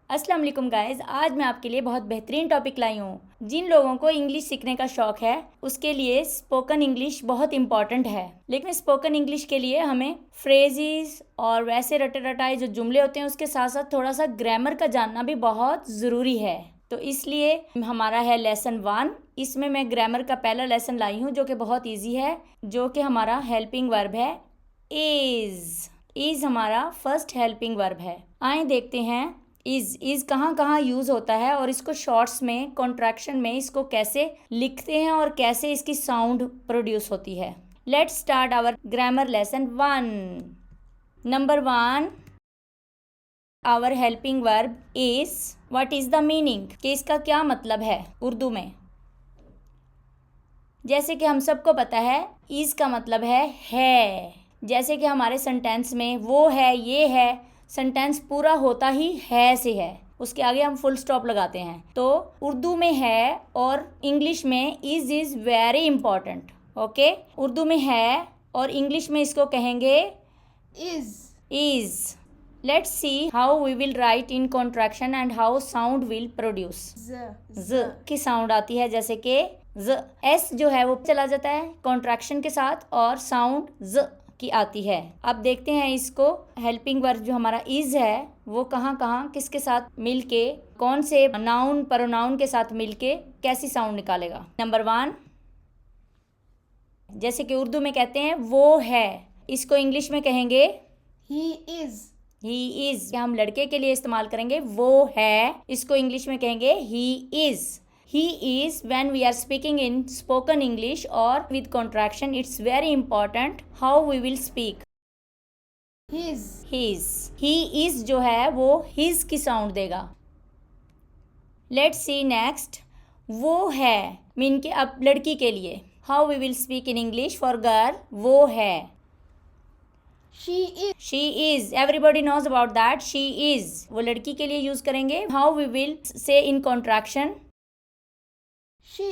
अस्सलाम वालेकुम गाइस, आज मैं आपके लिए बहुत बेहतरीन टॉपिक लाई हूँ। जिन लोगों को इंग्लिश सीखने का शौक है उसके लिए स्पोकन इंग्लिश बहुत इंपॉर्टेंट है। लेकिन स्पोकन इंग्लिश के लिए हमें फ्रेजेस और वैसे रटे रटाए जो जुमले होते हैं उसके साथ साथ थोड़ा सा ग्रामर का जानना भी बहुत ज़रूरी है। तो इसलिए हमारा है लेसन 1। इसमें मैं ग्रामर का पहला लेसन लाई हूँ जो कि बहुत ईजी है, जो कि हमारा हेल्पिंग वर्ब है इज़ हमारा फर्स्ट हेल्पिंग वर्ब है। आए देखते हैं इज़ कहाँ कहाँ यूज़ होता है और इसको शॉर्ट्स में कॉन्ट्रैक्शन में इसको कैसे लिखते हैं और कैसे इसकी साउंड प्रोड्यूस होती है। Let's start our grammar lesson 1। Number 1, our helping verb is. What is the meaning, कि इसका क्या मतलब है उर्दू में। जैसे कि हम सबको पता है इज़ का मतलब है। जैसे कि हमारे सेंटेंस में वो है, ये है, सेंटेंस पूरा होता ही है से है, उसके आगे हम फुल स्टॉप लगाते हैं। तो उर्दू में है और इंग्लिश में is very important. Okay, Urdu में है और इंग्लिश में इसको कहेंगे is. Let's see how we will write in contraction and how sound will produce. ज की साउंड आती है, जैसे कि ज। एस जो है वो चला जाता है कॉन्ट्रैक्शन के साथ और साउंड ज की आती है। अब देखते हैं इसको हेल्पिंग वर्ब जो हमारा इज है वो कहाँ कहाँ किसके साथ मिलके, कौन से नाउन प्रोनाउन के साथ मिलके कैसी साउंड निकालेगा। नंबर 1, जैसे कि उर्दू में कहते हैं वो है, इसको इंग्लिश में कहेंगे ही इज। हम लड़के के लिए इस्तेमाल करेंगे वो है, इसको इंग्लिश में कहेंगे he is. He is when we are speaking in spoken English or with contraction, it's very important how we will speak. His. He is जो है वो his की साउंड देगा। Let's see next. वो है मीन के अब लड़की के लिए how we will speak in English for girl, वो है। She is. Everybody knows about that. She is. वो लड़की के लिए यूज करेंगे। How we will say in contraction? She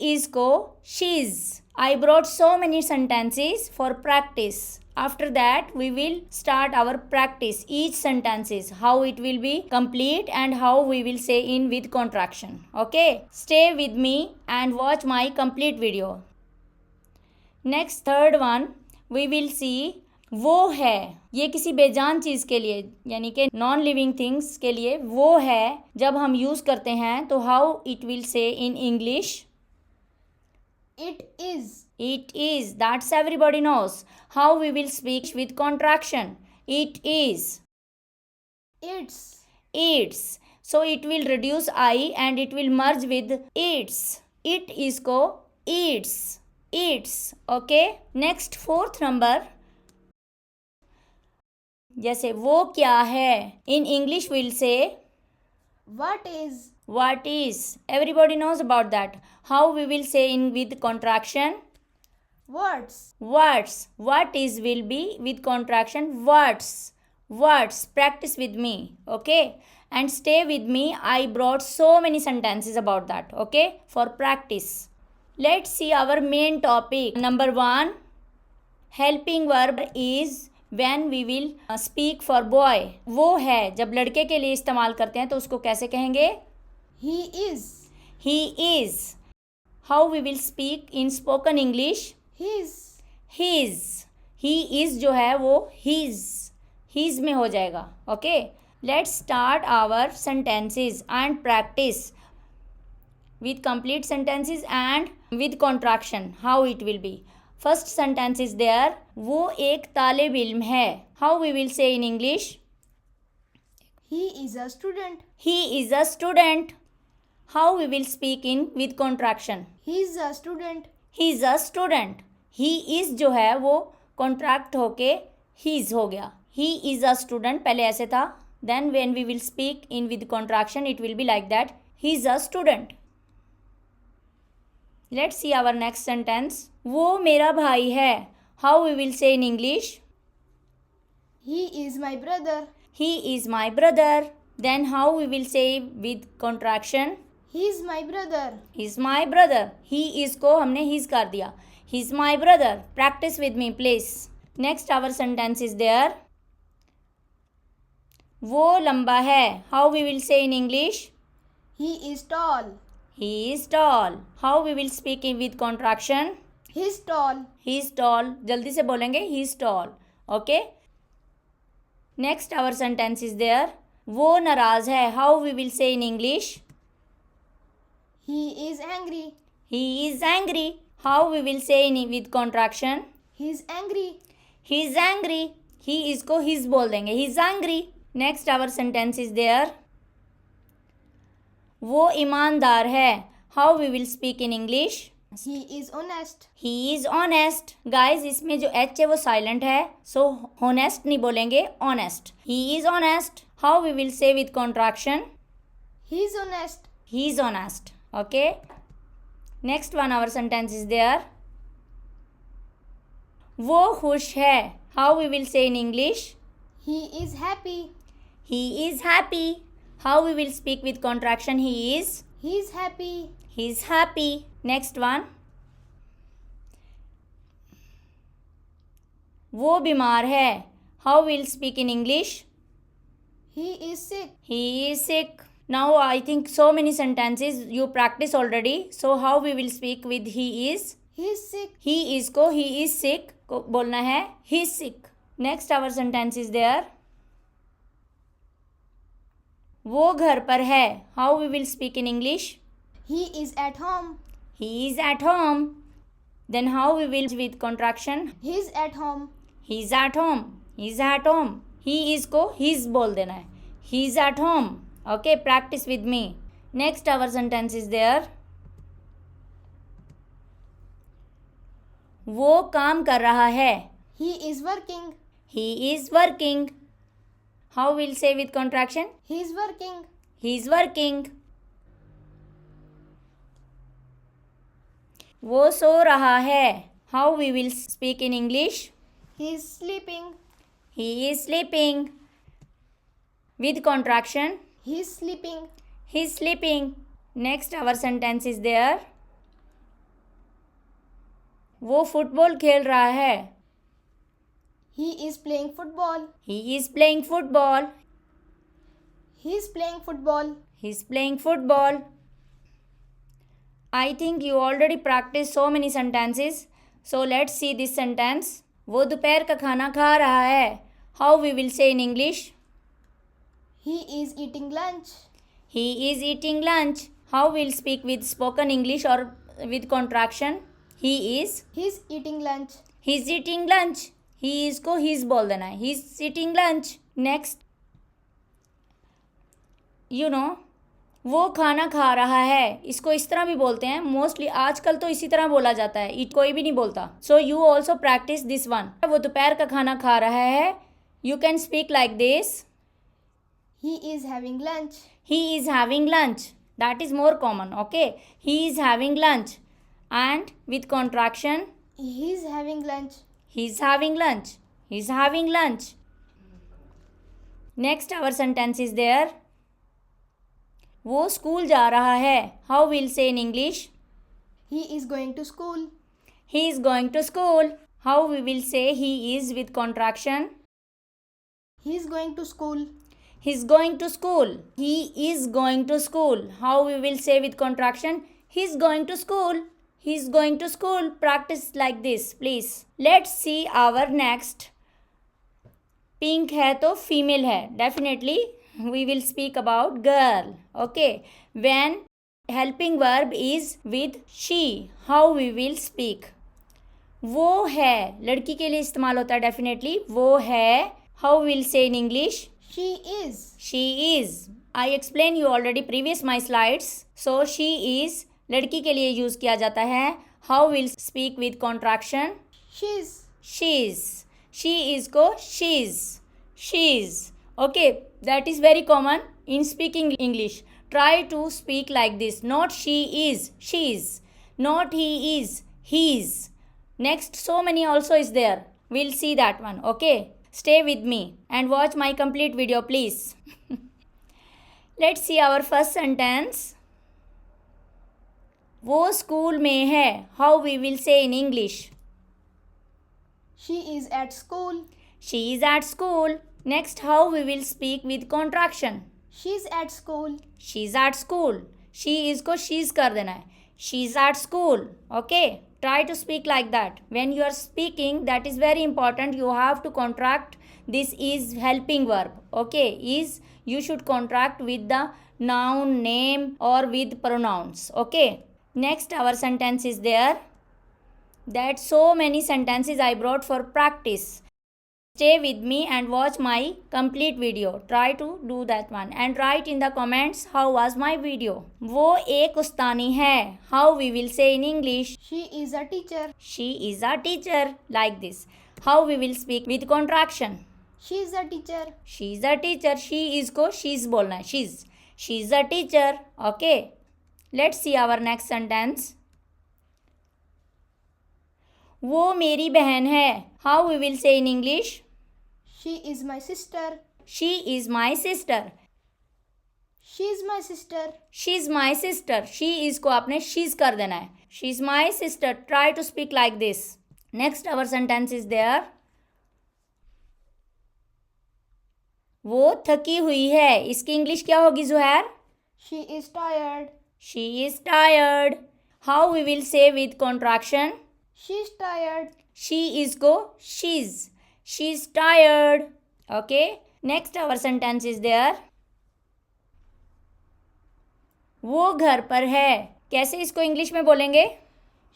is को she's. I brought so many sentences for practice. After that we will start our practice. Each sentences how it will be complete and how we will say in with contraction. Okay, stay with me and watch my complete video. Next, third one, we will see वो है। ये किसी बेजान चीज़ के लिए यानी कि non living things के लिए वो है जब हम यूज़ करते हैं तो how it will say in English? It is. That's everybody knows. How we will speak with contraction? It is. It's. So it will reduce I and it will merge with it's. It is को it's. Okay, next fourth number, जैसे वो क्या है in English will say what is. Everybody knows about that. How we will say in with contraction? Words. What is will be with contraction words. Practice with me, okay, and stay with me. I brought so many sentences about that, okay, for practice. Let's see our main topic. Number 1, helping verb is when we will speak for boy. वो है जब लड़के के लिए इस्तेमाल करते हैं तो उसको कैसे कहेंगे? he is. How we will speak in spoken English? his. he is जो है वो his में हो जाएगा। okay, let's start our sentences and practice with complete sentences and with contraction how it will be. First sentence is there, वो एक तालिब इल्म है। How we will say in English? He is a student. How we will speak in with contraction? He is a student. He is जो है वो contract होके his हो गया। He is a student पहले ऐसे था, then when we will speak in with contraction it will be like that, he is a student. Let's see our next sentence. वो मेरा भाई है। How we will say in English? He is my brother. Then how we will say with contraction? He is my brother. He is को हमने his कर दिया। He is my brother. Practice with me please. Next our sentence is there. वो लंबा है. How we will say in English? He is tall. He is tall. How we will speak in with contraction? He's tall. He is tall. जल्दी से बोलेंगे he is tall. Okay? Next our sentence is there. वो नाराज है. How we will say in English? He is angry. He is angry. How we will say in with contraction? He's angry. He is angry. He is को his बोल देंगे. He is angry. Next our sentence is there. वो ईमानदार है. How we will speak in English? He is honest. He is honest. Guys, इसमें जो H है वो silent है. So honest नहीं बोलेंगे. Honest. He is honest. How we will say with contraction? He's honest. He is honest. Okay. Next one our sentence is there. वो खुश है. How we will say in English? He is happy. He is happy. How we will speak with contraction? He is. He's happy. He is happy. Next one. वो बीमार है. How we'll speak in English? He is sick. He is sick. Now I think so many sentences you practice already. So how we will speak with he is? He's sick. He is को he is sick को बोलना है he is sick. Next our sentence is there. वो घर पर है. How we will speak in English? He is at home. He is at home. Then how we will with contraction? He's at home. He is at home. He is at home. He is को his बोल देना है. He is at home. Okay, practice with me. Next our sentence is there. वो काम कर रहा है. He is working. He is working. How we'll say with contraction? He's working. He is working. वो सो रहा है. How we will speak in English? He's sleeping. He is sleeping. With contraction? He's sleeping. He is sleeping. Next our sentence is there. वो football खेल रहा है. He is playing football. He is playing football. He's playing football. He is playing football. I think you already practiced so many sentences. So let's see this sentence. वो दोपहर का खाना खा रहा है. How we will say in English? He is eating lunch. He is eating lunch. How we'll speak with spoken English or with contraction? He is. He's eating lunch. He's eating lunch. He is को he's बोल देना है. He's eating lunch. Next. You know, वो खाना खा रहा है. इसको इस तरह भी बोलते हैं. मोस्टली आजकल तो इसी तरह बोला जाता है. इट कोई भी नहीं बोलता. So you also practice this one. वो दोपहर का खाना खा रहा है. You can speak like this. He is having lunch. He is having lunch. That is more common. Okay. He is having lunch. And with contraction? He's having lunch. He's having lunch. He's having lunch. Next our sentence is there. वो school जा रहा है. How we'll say in English? He is going to school. He is going to school. How we will say he is with contraction? He's going to school. He's going to school. He is going to school. How we will say with contraction? He's going to school. He's going to school. Practice like this, please. Let's see our next. Pink है तो female है. Definitely we will speak about girl. Okay. When helping verb is with she, how we will speak? वो है लड़की के लिए इस्तेमाल होता है. Definitely वो है. How we will say in English? She is. She is. I explained you already previous my slides. So she is लड़की के लिए यूज किया जाता है. How will speak with contraction? She's. She's. She is को she's. She's. Okay, that is very common in speaking English. Try to speak like this. Not she is, she's. Not he is, he's. Next, so many also is there. We'll see that one. Okay. Stay with me and watch my complete video, please. Let's see our first sentence. वो school में है. How we will say in English? She is at school. She is at school. Next, how we will speak with contraction. She's at school. She's at school. She is को she's कर देना है. She's at school. Okay. Try to speak like that. When you are speaking, that is very important. You have to contract. This is helping verb. Okay. Is you should contract with the noun, name or with pronouns. Okay. Next, our sentence is there. That so many sentences I brought for practice. Stay with me and watch my complete video. Try to do that one and write in the comments how was my video. वो एक उस्तानी है. How we will say in English. She is a teacher. She is a teacher. Like this. How we will speak with contraction. She is a teacher. She is a teacher. She is को she's बोलना है. She is a teacher. Okay. Let's see our next sentence. वो मेरी बहन है. How we will say in English. She is my sister. She is my sister. She is my sister. She is my sister. She is को आपने she's कर देना है. She is my sister. Try to speak like this. Next our sentence is there. वो थकी हुई है. इसकी इंग्लिश क्या होगी Zuhair? She is tired. She is tired. How we will say with contraction? She is tired. She is को she's. She is tired. Okay. Next our sentence is there. वो घर पर है. कैसे इसको इंग्लिश में बोलेंगे?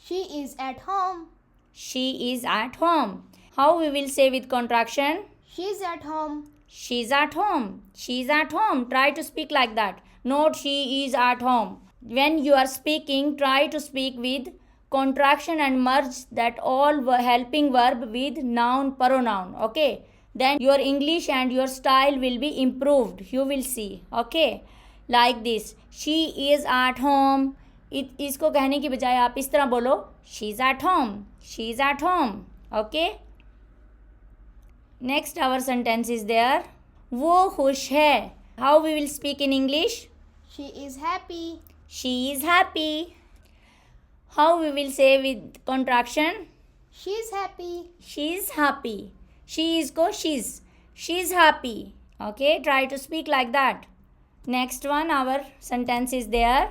She is at home. She is at home. How we will say with contraction? She is at home. She is at home. She is at home. Try to speak like that. Not she is at home. When you are speaking, try to speak with contraction and merge that all helping verb with noun, pronoun. Okay. Then your English and your style will be improved. You will see. Okay. Like this. She is at home. इसको कहने की बजाय आप इस तरह बोलो. She is at home. She is at home. Okay. Next our sentence is there. वो खुश है. How we will speak in English? She is happy. She is happy. How we will say with contraction? She is happy. She is happy. She is को she's. She is happy. Okay. Try to speak like that. Next one our sentence is there.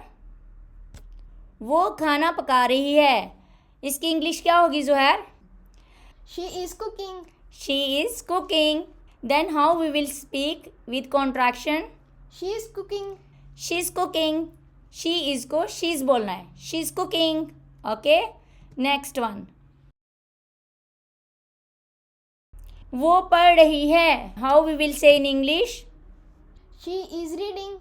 वो खाना पका रही है. इसकी English क्या होगी Zuhair? She is cooking. She is cooking. Then how we will speak with contraction? She is cooking. She is cooking. She is को she's बोलना है. She is cooking. Okay. Next one. वो पढ़ रही है. How we will say in English? She is reading.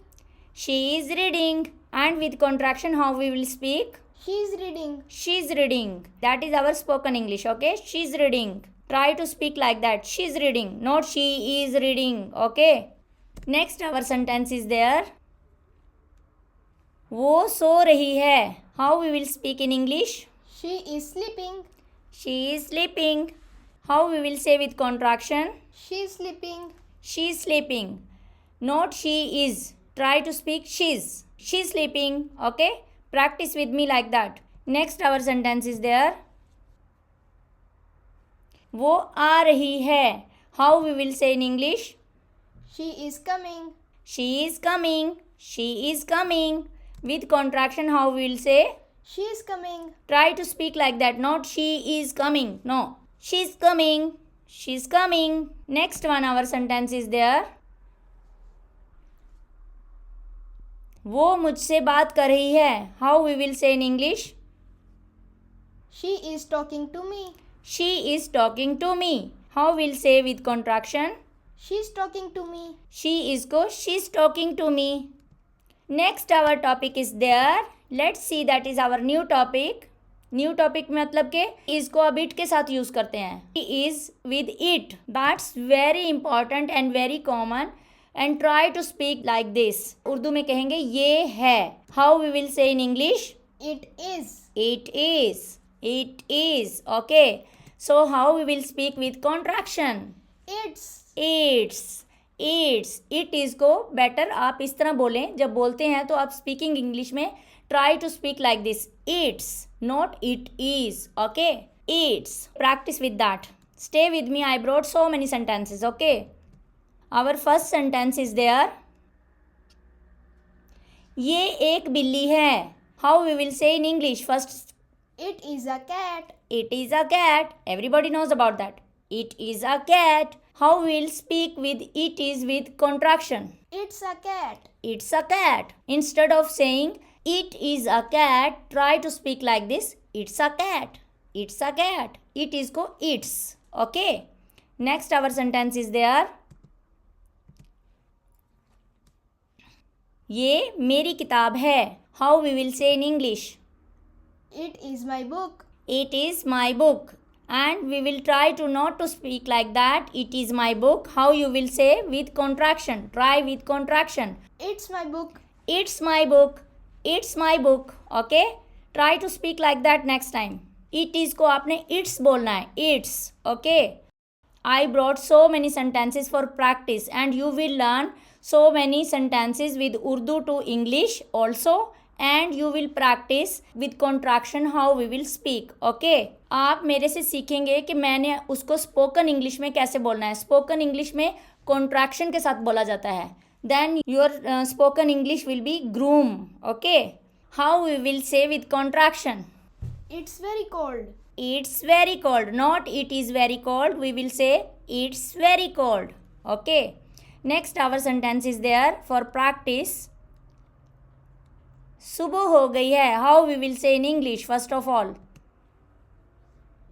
She is reading. And with contraction how we will speak? She is reading. She is reading. That is our spoken English. Okay. She is reading. Try to speak like that. She is reading. Not she is reading. Okay. Next our sentence is there. वो सो रही है. How we will speak in English? She is sleeping. She is sleeping. How we will say with contraction? She is sleeping. She is sleeping. Not she is. Try to speak she's. She is sleeping. Okay. Practice with me like that. Next our sentence is there. वो आ रही है. How we will say in English? She is coming. She is coming. She is coming. With contraction how we will say? She is coming. Try to speak like that. Not she is coming. No. She is coming. She is coming. Next one our sentence is there. वो मुझसे बात कर रही है. How we will say in English? She is talking to me. She is talking to me. How we'll say with contraction? She is talking to me. She is को she's talking to me. Next our topic is there. Let's see that is our new topic. New topic मतलब के is को अब it के साथ use करते हैं. is with it. That's very important and very common. And try to speak like this. Urdu में कहेंगे ये है. How we will say in English? It is. It is. It is. Okay. So how we will speak with contraction? It's. It's. It's. It is को better आप इस तरह बोलें. जब बोलते हैं तो आप speaking English में try to speak like this. It's. Not it is. Okay. It's. Practice with that. Stay with me. I brought so many sentences. Okay. Our first sentence is there. ये एक बिल्ली है. How we will say in English? First, It is a cat. it is a cat. Everybody knows about that. It is a cat. How we will speak with it is with contraction. It's a cat. It's a cat. Instead of saying it is a cat, try to speak like this. It's a cat. It's a cat. It is go it's. Okay. Next our sentence is there. ये मेरी किताब है. How we will say in English? It is my book. It is my book. And we will try to not to speak like that. It is my book. How you will say with contraction? Try with contraction. It's my book. It's my book. It's my book. Okay? Try to speak like that next time. It is को आपने it's बोलना है. It's. Okay? I brought so many sentences for practice and you will learn so many sentences with Urdu to English also. And you will practice with contraction how we will speak. Okay? आप मेरे से सीखेंगे कि मैंने उसको spoken English में कैसे बोलना है. स्पोकन इंग्लिश में कॉन्ट्रैक्शन के साथ बोला जाता है. Then your spoken English will be groom. Okay? How we will say with contraction? It's very cold. It's very cold. Not it is very cold. We will say it's very cold. Okay? Next our sentence is there for practice. सुबह हो गई है. How we will say in English first of all?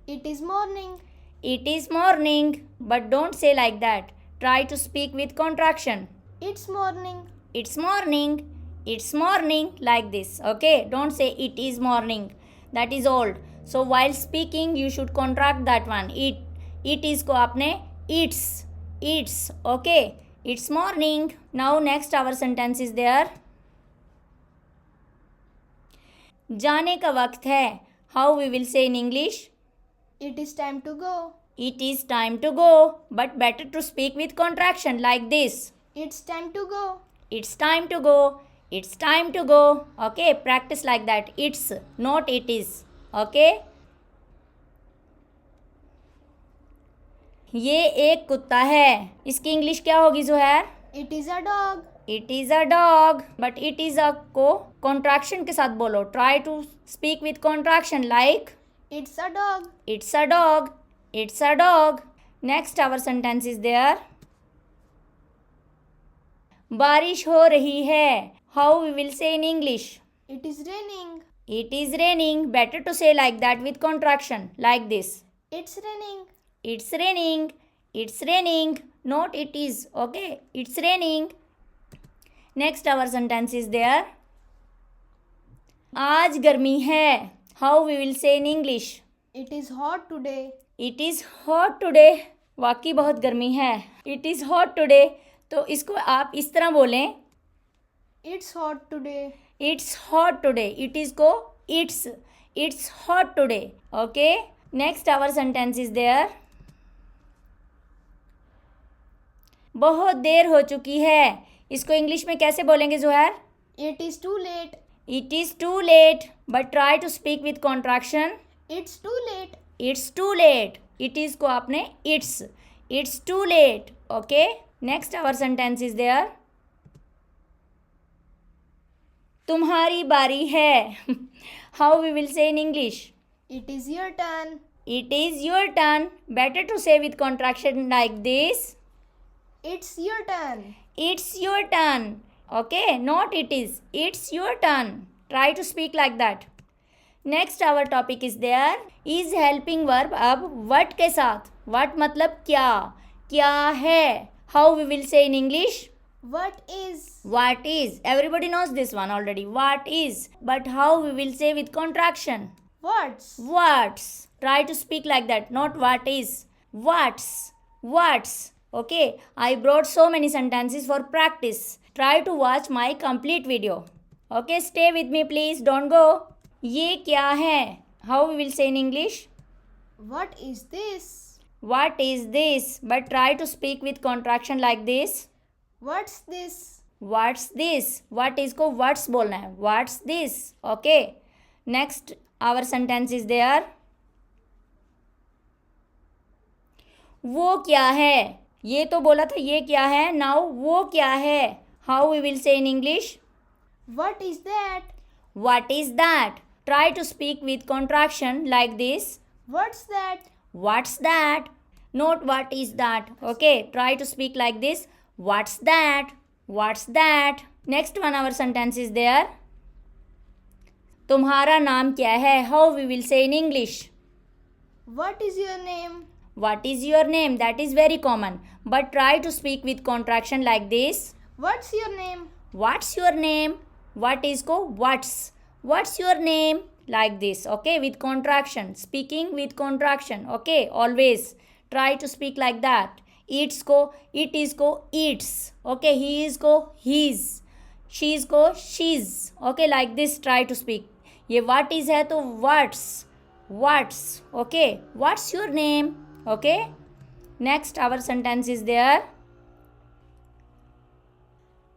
It is morning. It is morning. But don't say like that. Try to speak with contraction. It's morning. It's morning. It's morning like this. Okay? Don't say it is morning. That is old. So while speaking you should contract that one. It is को आपने it's. It's. Okay? It's morning. Now next our sentence is there. जाने का वक्त है. How we will say in English? It is time to go. It is time to go. But better to speak with contraction like this. It's time to go. It's time to go. It's time to go. Okay? Practice like that. It's, not it is. Okay? ये एक कुत्ता है. इसकी English क्या होगी Zuhair? It is a dog. It is a dog. But it is a को contraction के साथ बोलो. Try to speak with contraction like It's a dog. it's a dog. It's a dog. Next our sentence is there. बारिश हो रही है. How we will say in English? It is raining. It is raining. Better to say like that with contraction like this. It's raining. It's raining. It's raining. Not it is. Okay? It's raining. Next our sentence is there. आज गर्मी है. How we will say in English? It is hot today. It is hot today. वाकई बहुत गर्मी है. It is hot today. तो इसको आप इस तरह बोलें. It's hot today. It's hot today. It is को it's hot today. Okay? Next our sentence is there. बहुत देर हो चुकी है. इसको इंग्लिश में कैसे बोलेंगे Zuhair? It is too late. It is too late. But try to speak with contraction. It's too late. It's too late. It is को आपने it's too late. Okay? Next our sentence is there. तुम्हारी बारी है. How we will say in English? It is your turn. It is your turn. Better to say with contraction like this. It's your turn. It's your turn. Okay? Not it is. It's your turn. Try to speak like that. Next our topic is there. Is helping verb अब what के साथ. What मतलब क्या. क्या है. How we will say in English? What is? What is. Everybody knows this one already. What is. But how we will say with contraction? What's? What's. Try to speak like that. Not what is. What's. What's. Okay. I brought so many sentences for practice. Try to watch my complete video. Okay. Stay with me please. Don't go. ये क्या है. How we will say in English? What is this? What is this? But try to speak with contraction like this. What's this? What's this? What is को what's बोलना है. What's this? Okay. Next our sentence is there. वो क्या है. ये तो बोला था ये क्या है. नाउ वो क्या है. How we will say in English. What is that? What is that? Try to speak with contraction like this. What's that? What's that? Not what is that. Okay, try to speak like this. What's that? What's that? Next one our sentence is there. तुम्हारा नाम क्या है. How we will say in English. What is your name? What is your name? That is very common. But try to speak with contraction like this. What's your name? What's your name? What is go? What's your name? Like this. Okay, with contraction. Speaking with contraction. Okay, always try to speak like that. It's go, it is go, it's. Okay, he is go, his. She is go, she's. Okay, like this try to speak. ये what is है तो what's. Okay, what's your name. Okay, next our sentence is there.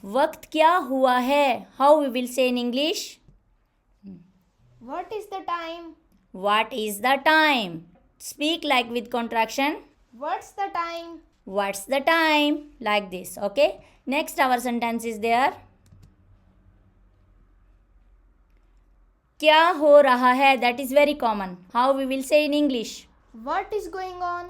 वक्त क्या हुआ है. How we will say in English. What is the time? What is the time. Speak like with contraction. What's the time? What's the time. Like this. Okay, next our sentence is there. क्या हो रहा है. That is very common. How we will say in English. What is going on?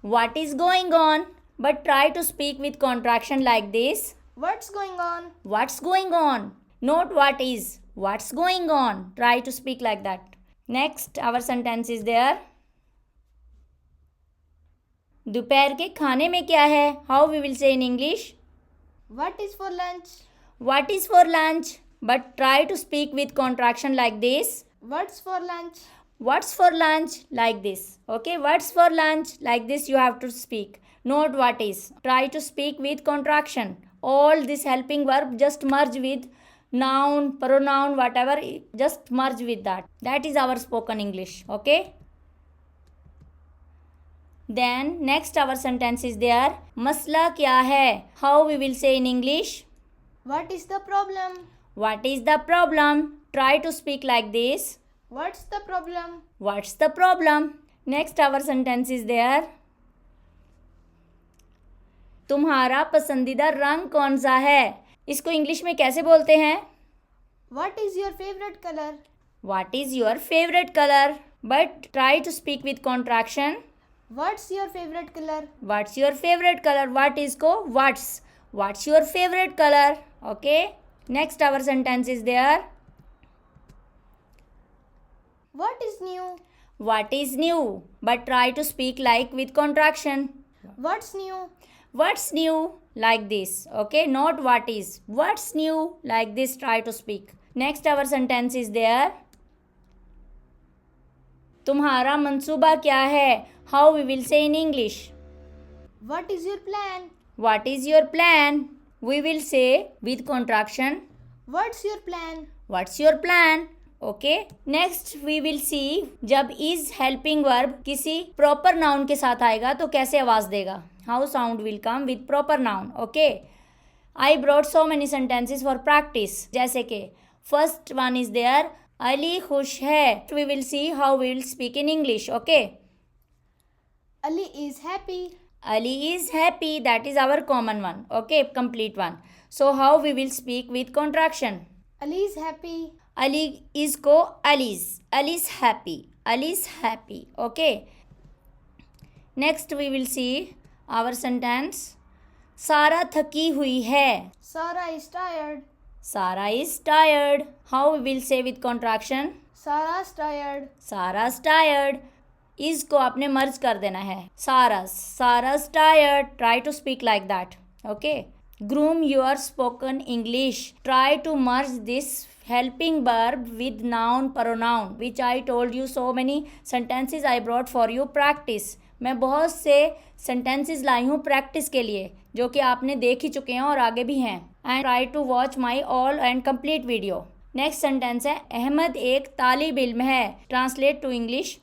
What is going on. But try to speak with contraction like this. What's going on? What's going on. Not what is. What's going on. Try to speak like that. Next our sentence is there. दोपहर के खाने में क्या है. How we will say in English. What is for lunch? What is for lunch. But try to speak with contraction like this. What's for lunch? What's for lunch. Like this. Okay, what's for lunch. Like this you have to speak. Not what is. Try to speak with contraction. All this helping verb just merge with noun, pronoun, whatever. Just merge with that. That is our spoken English. Okay. Then next our sentence is there. मसला क्या है. How we will say in English. What is the problem? What is the problem. Try to speak like this. What's the problem? What's the problem. Next our sentence is there. तुम्हारा पसंदीदा रंग कौन सा है. इसको इंग्लिश में कैसे बोलते हैं. What is your favorite color? What is your favorite color. But try to speak with contraction. What's your favorite color? What's your favorite color. What is go. What's your favorite color. Okay, next our sentence is there. What is new? What is new. But try to speak like with contraction. What's new? What's new. Like this. Okay, not what is. What's new. Like this try to speak. Next our sentence is there. तुम्हारा मंसूबा क्या है. How we will say in English. What is your plan? What is your plan. We will say with contraction. What's your plan? What's your plan. Okay, next we will see जब is helping verb किसी proper noun के साथ आएगा तो कैसे आवाज देगा. How sound will come with proper noun. Okay, I brought so many sentences for practice. जैसे कि first one is there. Ali खुश है. We will see how we will speak in English. Okay, Ali is happy. Ali is happy. That is our common one. Okay, complete one. So how we will speak with contraction. Ali is happy. Ali is go. Ali's happy. Ali's happy. Okay, next we will see our sentence. सारा थकी हुई है. Sarah is tired. Sarah is tired. How we will say with contraction. Sarah's tired. Sarah's tired. is को आपने मर्ज कर देना है. Sarah's tired. Try to speak like that. Okay, groom your spoken English. Try to merge this helping verb with noun pronoun which I told you. So many sentences I brought for you practice. मैं बहुत से sentences लाई हूँ practice के लिए जो कि आपने देख ही चुके हैं और आगे भी हैं. And try to watch my all and complete video. Next sentence है अहमद एक तालिब इल्म है. Translate to English.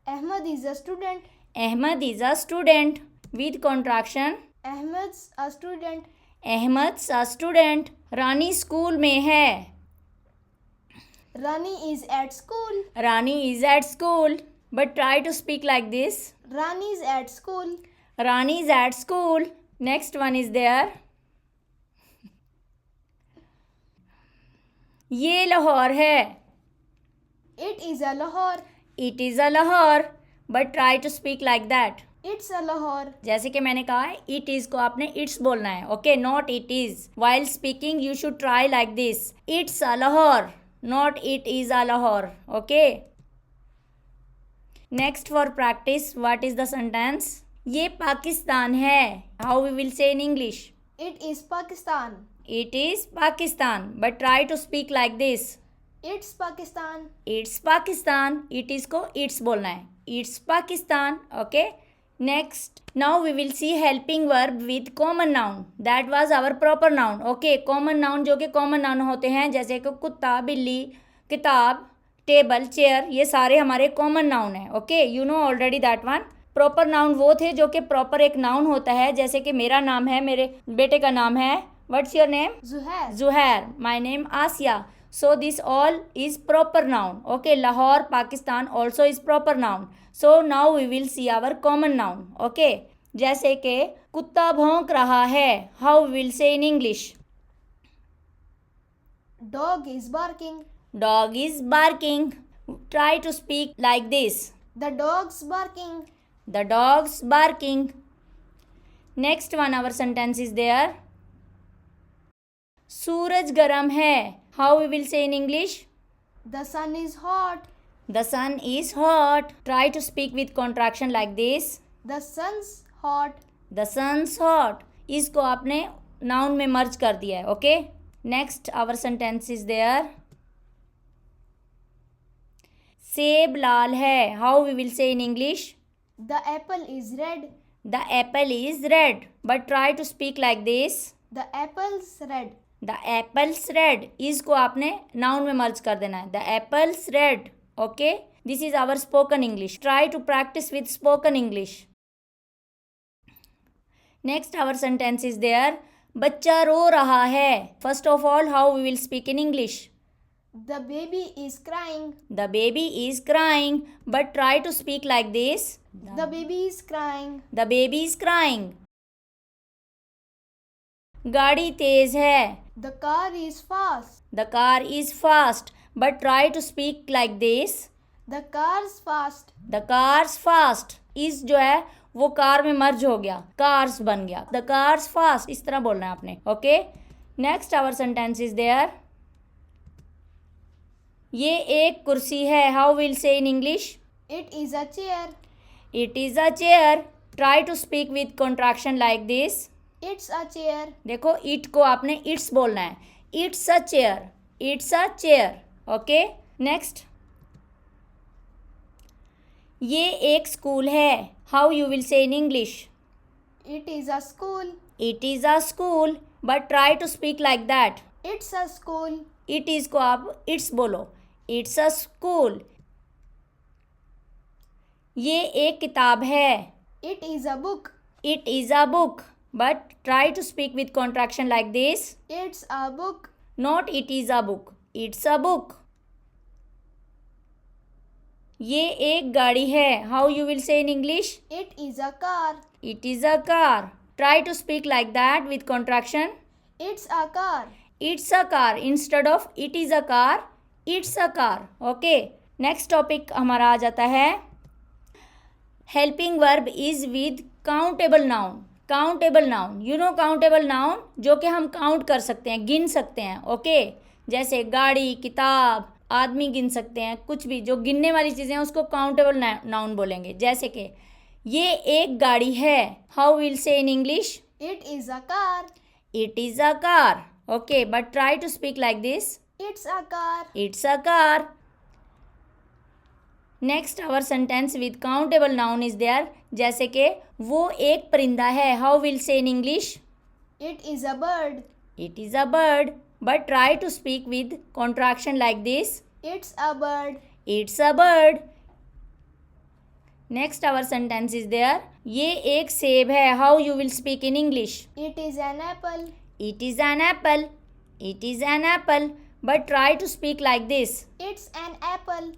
Ahmed is a student. Ahmad is a student. With contraction. Ahmed's a student. Ahmad's a student. Rani school में है. Rani is at school. Rani is at school. But try to speak like this. Rani is at school. Rani is at school. Next one is there. ये लाहौर है. It is a Lahore. It is a Lahore. But try to speak like that. It's a Lahore. जैसे कि मैंने कहा है it is को आपने it's बोलना है. Okay, not it is. While speaking you should try like this. It's a Lahore. Not it is a Lahore. Okay. Next for practice, what is the sentence? ये पाकिस्तान है. How we will say in English? It is Pakistan. It is Pakistan. But try to speak like this. It's Pakistan. It's Pakistan. It is को it's बोलना है. It's Pakistan. Okay. Next. Now we will see helping verb with common noun. That was our proper noun. Okay. Common noun जो कि common noun होते हैं जैसे कि कुत्ता, बिल्ली, किताब, टेबल, चेयर, ये सारे हमारे कॉमन नाउन हैं. Okay, you know already that one. Proper noun वो थे जो कि प्रॉपर एक नाउन होता है. जैसे कि मेरा नाम है, मेरे बेटे का नाम है. What's your name? Zuhair. Zuhair. My name Asiya. So this all is proper noun. Okay, Lahore, Pakistan also is proper noun. So now we will see our common noun. Okay, जैसे कि कुत्ता भौंक रहा है. How we will say in English? Dog is barking. Dog is barking. Try to speak like this. The dog's barking. The dog's barking. Next one our sentence is there. सूरज गरम है. How we will say in English? The sun is hot. The sun is hot. Try to speak with contraction like this. The sun's hot. The sun's hot. इसको आपने noun में merge कर दिया है. Okay? Next our sentence is there. सेब लाल है. How we will say in English? The apple is red. The apple is red. But try to speak like this. The apple's red. The apple's red. इसको आपने noun में merge कर देना है. The apple's red. Okay? This is our spoken English. Try to practice with spoken English. Next our sentence is there. बच्चा रो रहा है. First of all, how we will speak in English? The baby is crying. The baby is crying. But try to speak like this. The baby is crying. The baby is crying. गाड़ी तेज है. The car is fast. The car is fast. But try to speak like this. The car's fast. The car's fast. इस जो है वो car में मर्ज हो गया, cars बन गया. The car's fast. इस तरह बोलना है आपने. Okay. Next our sentence is there. ये एक कुर्सी है. How will say in English? It is a chair. It is a chair. Try to speak with contraction like this. It's a chair. देखो इट को आपने इट्स बोलना है. It's a chair. It's a chair. Okay. Next. ये एक school है. How you will say in English? It is a school. It is a school. But try to speak like that. It's a school. It is को आप it's बोलो. It's a school. ये एक किताब है. It is a book. It is a book. But try to speak with contraction like this. It's a book. Not it is a book. It's a book. ये एक गाड़ी है. How you will say in English? It is a car. It is a car. Try to speak like that with contraction. It's a car. It's a car instead of it is a car. It's a car. Okay. Next topic हमारा आ जाता है. Helping verb is with countable noun. Countable noun, you know countable noun जो कि हम count कर सकते हैं, गिन सकते हैं. ओके. जैसे गाड़ी, किताब, आदमी गिन सकते हैं. कुछ भी जो गिनने वाली चीज़ें हैं उसको काउंटेबल नाउन बोलेंगे. जैसे कि ये एक गाड़ी है. How will say in English? It is a car. It is a car. Okay. But try to speak like this. It's a car. It's a car. Next our sentence with countable noun is there. जैसे कि वो एक परिंदा है. How will say in English? It is a bird. It is a bird. But try to speak with contraction like this. It's a bird. It's a bird. Next our sentence is there. ये एक सेब है. How you will speak in English? It is an apple. It is an apple. It is an apple. But try to speak like this. It's an apple.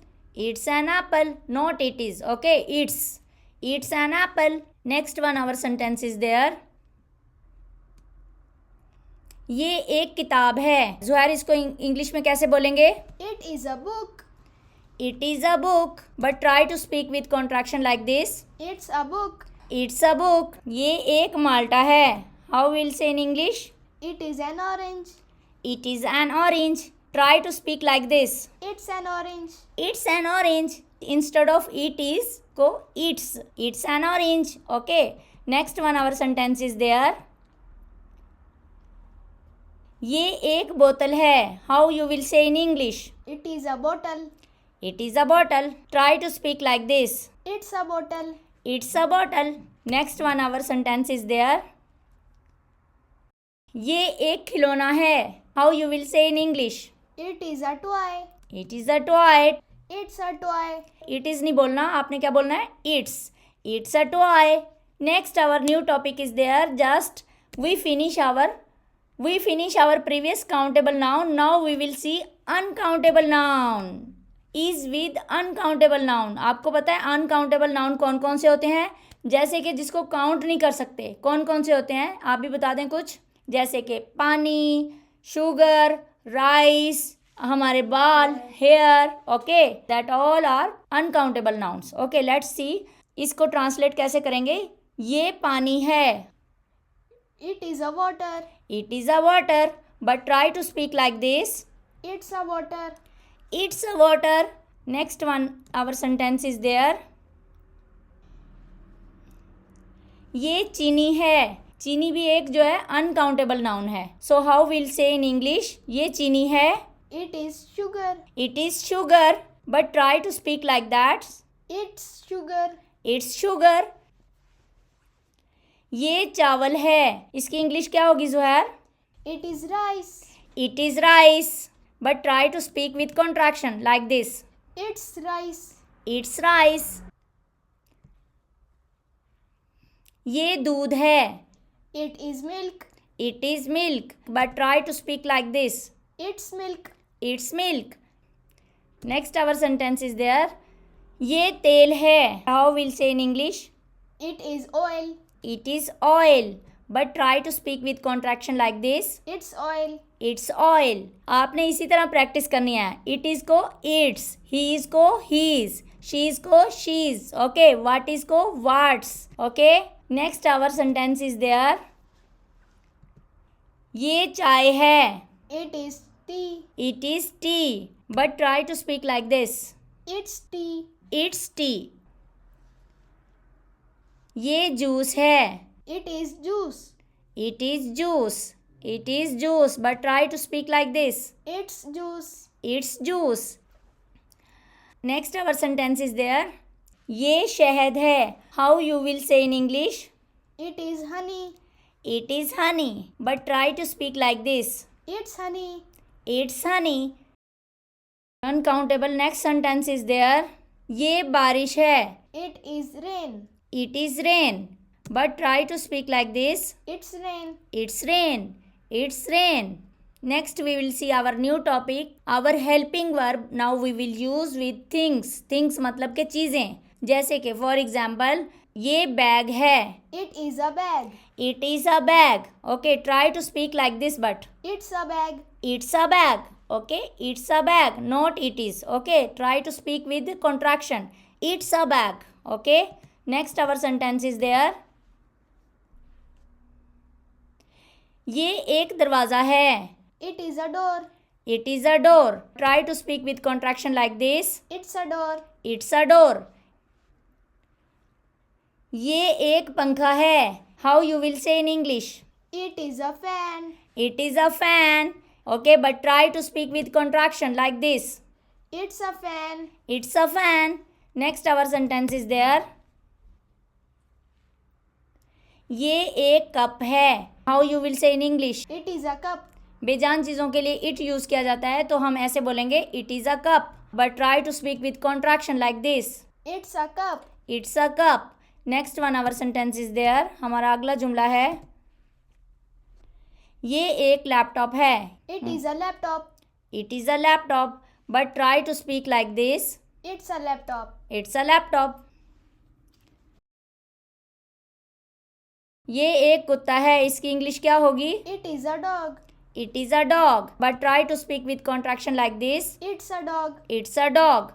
It's an apple, not it is. Okay, it's an apple. Next one our sentence is there, ये एक किताब है। Zuhair इसको English में कैसे बोलेंगे? It is a book. It is a book, but try to speak with contraction like this. It's a book. It's a book. ये एक माल्टा है। How will say in English? It is an orange. It is an orange. Try to speak like this. It's an orange. It's an orange. Instead of it is को it's an orange. Okay, next one our sentence is there, ये एक बोतल है। How you will say in English? It is a bottle. It is a bottle. Try to speak like this. It's a bottle. It's a bottle. Next one our sentence is there, ये एक खिलौना है। How you will say in English? It is a toy. It is a toy. It's a toy. It is नहीं बोलना, आपने क्या बोलना है? It's a toy. Next our new topic is there, just we finish our previous countable noun, now we will see uncountable noun. Is with uncountable noun. आपको पता है uncountable noun कौन कौन से होते हैं? जैसे कि जिसको काउंट नहीं कर सकते, कौन कौन से होते हैं आप भी बता दें कुछ। जैसे कि पानी, शुगर, राइस, हमारे बाल, hair. Okay, that all are uncountable nouns. Okay, let's see इसको ट्रांसलेट कैसे करेंगे। ये पानी है। It is a water. It is a water, but try to speak like this. It's a water. It's a water. Next one our sentence is there, ये चीनी है। चीनी भी एक जो है अनकाउंटेबल नाउन है। So how will say in English? ये चीनी है। It is sugar. It is sugar, but try to speak like that. It's sugar. It's sugar. ये चावल है। इसकी इंग्लिश क्या होगी Zuhair? It is rice. It is rice, but try to speak with contraction like this. It's rice. It's rice. ये दूध है। It is milk. It is milk, but try to speak like this. It's milk. It's milk. Next our sentence is there, ये तेल है। How will say in English? It is oil. It is oil, but try to speak with contraction like this. It's oil. It's oil. आपने इसी तरह practice करनी है। It is को it's, he is को हीज, शी इज को she's. Okay, what is को what's. Okay, next our sentence is there, ये चाय है। It is tea. It is tea, but try to speak like this. It's tea. It's T. ये juice है। It is juice. It is juice. It is juice, but try to speak like this. It's juice. It's juice. Next our sentence is there, ये शहद है। How you will say in English? It is honey. It is honey, but try to speak like this. It's honey. It's honey. Uncountable. Next sentence is there, ये बारिश है। It is rain. It is rain, but try to speak like this. It's rain. It's rain. It's rain. Next we will see our new topic, our helping verb. Now we will use with things. Things मतलब के चीज़ें। जैसे कि for example, ये bag है। It is a bag. It is a bag. Okay, try to speak like this but. It's a bag. It's a bag. Okay, it's a bag, not it is. Okay, try to speak with contraction. It's a bag. Okay, next our sentence is there, ये एक दरवाज़ा है। It is a door. It is a door. Try to speak with contraction like this. It's a door. It's a door. ये एक पंखा है। How you will say in English? It is a fan. It is a fan. Okay, but try to speak with contraction like this. It's a fan. It's a fan. Next our sentence is there, ये एक cup है। How you will say in English? It is a cup. बेजान चीज़ों के लिए it use किया जाता है, तो हम ऐसे बोलेंगे it is a cup, but try to speak with contraction like this. It's a cup. It's a cup. Next one our sentence is there, हमारा अगला जुमला है, ये एक लैपटॉप है। It is a laptop. It is a laptop, but try to speak like this. It's a laptop. It's a laptop. ये एक कुत्ता है, इसकी इंग्लिश क्या होगी? It is a dog. It is a dog. But try to speak with contraction like this. It's a dog. It's a dog.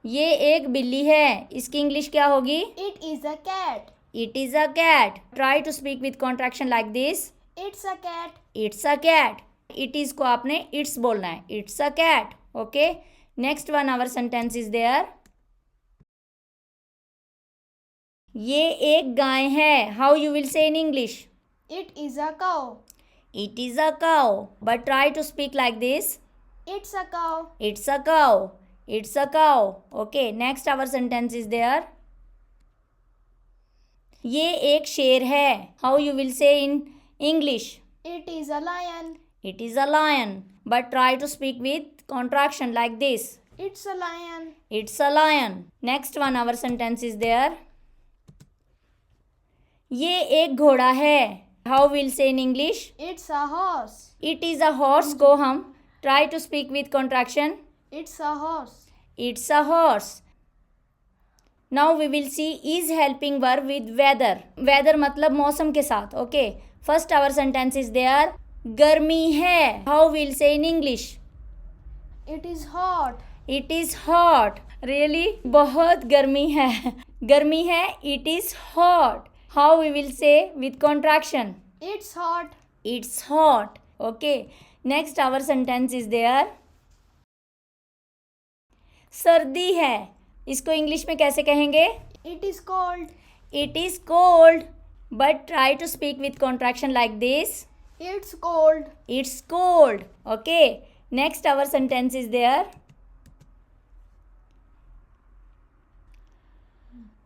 ये एक बिल्ली है, इसकी इंग्लिश क्या होगी? It is a cat. It is a cat. Try to speak with contraction like this. It's a cat. It's a cat. It is को आपने it's बोलना है. It's a cat. Okay. Next one our sentence is there. ये एक गाय है. How you will say in English? It is a cow. It is a cow. But try to speak like this. It's a cow. It's a cow. It's a cow. Okay. Next our sentence is there. ये एक शेर है. How you will say in English? It is a lion. It is a lion. But try to speak with contraction like this. It's a lion. It's a lion. Next one our sentence is there. ये एक घोड़ा है. How we'll say in English? It's a horse. It is a horse को हम try to speak with contraction. It's a horse. It's a horse. Now we will see is helping verb with weather. Weather मतलब मौसम के साथ. Okay. First our sentence is there. गर्मी है. How we'll say in English? It is hot. It is hot. Really? बहुत गर्मी है. गर्मी है. It is hot. How we will say with contraction? It's hot. It's hot. Okay. Next our sentence is there. सर्दी है. इसको English में कैसे कहेंगे? It is cold. It is cold. But try to speak with contraction like this. It's cold. It's cold. Okay. Next our sentence is there.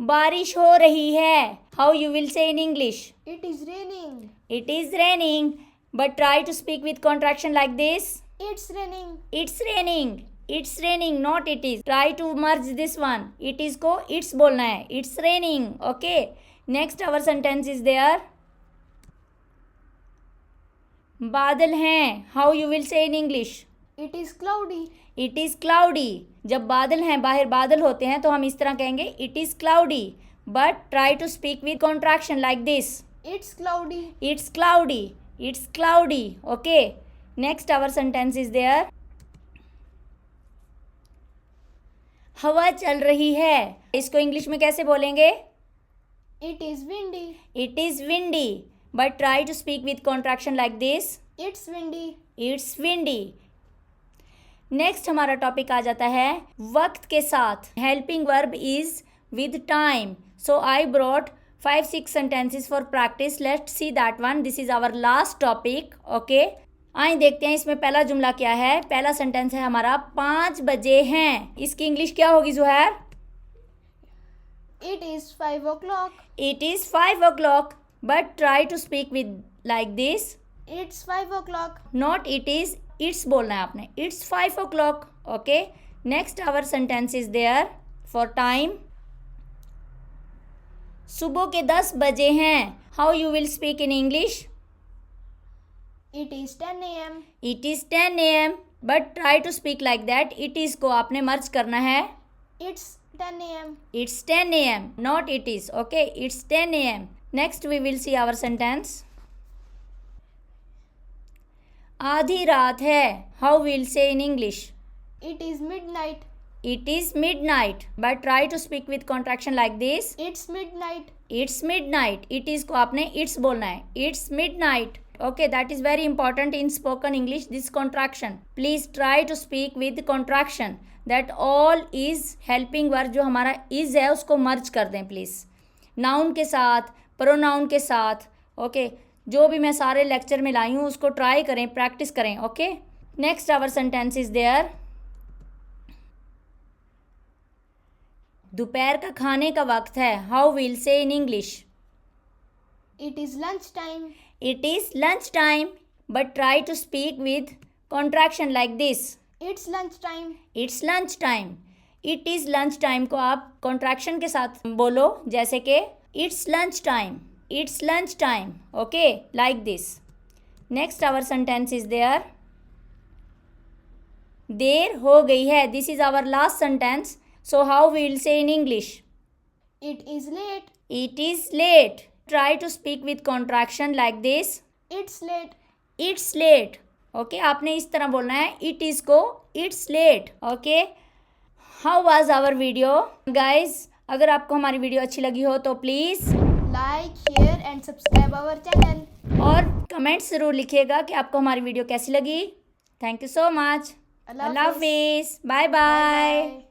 बारिश हो रही है. How you will say in English? It is raining. It is raining. But try to speak with contraction like this. It's raining. It's raining. It's raining. Not it is. Try to merge this one. It is को it's बोलना है. It's raining. Okay. Next our sentence is there. बादल हैं. How you will say in English? It is cloudy. It is cloudy. जब बादल हैं, बाहर बादल होते हैं तो हम इस तरह कहेंगे it is cloudy. But try to speak with contraction like this. It's cloudy. It's cloudy. It's cloudy. Okay. Next our sentence is there. हवा चल रही है. इसको इंग्लिश में कैसे बोलेंगे? It is windy. It is windy. But try to speak with contraction like this. It's windy. It's windy. Next हमारा topic आ जाता है वक्त के साथ. Helping verb is with time. So I brought 5-6 sentences for practice. Let's see that one. This is our last topic. Okay. आइए देखते हैं इसमें पहला जुमला क्या है. पहला सेंटेंस है हमारा 5 बजे हैं. इसकी इंग्लिश क्या होगी Zuhair? It is 5 o'clock. It is 5 o'clock. But try to speak with like this. It's 5 o'clock. Not it is. It's बोलना है आपने. It's 5 o'clock. Okay. Next our sentence is there for time. सुबह के 10 बजे हैं. How you will speak in English? It is 10 a.m. It is 10 a.m. But try to speak like that. It is को आपने मर्ज करना है. It's 10 a.m. It's 10 a.m. Not it is. Okay. It's 10 a.m. Next we will see our sentence. आधी रात है. How we'll say in English? It is midnight. It is midnight. But try to speak with contraction like this. It's midnight. It's midnight. It is को आपने it's बोलना है. It's midnight. Okay, that is very important in spoken English, this contraction. Please try to speak with contraction. That all is helping verb जो हमारा is है उसको merge कर दें please. Noun के साथ, pronoun के साथ. Okay. जो भी मैं सारे लेक्चर में लाई हूँ उसको ट्राई करें, प्रैक्टिस करें. Okay. Next our sentence is there. दोपहर का खाने का वक्त है. How will say in English? It is lunch time. It is lunch time. But try to speak with contraction like this. It's lunch time. It's lunch time. It is lunch time को आप contraction के साथ बोलो जैसे कि it's lunch time. It's lunch time. Okay, like this. Next our sentence is there. देर हो गई है. This is our last sentence. So how we will say in English? It is late. It is late. Try to speak with contraction like this. It's late. It's late. Okay, आपने इस तरह बोलना है it is को it's late. Okay. How was our video? Guys, अगर आपको हमारी video अच्छी लगी हो तो please Like, share and subscribe our channel. और कमेंट्स ज़रूर लिखिएगा कि आपको हमारी वीडियो कैसी लगी. Thank you so much. Allah अल्लाह Hafiz. हाफिज़. Bye bye. Bye.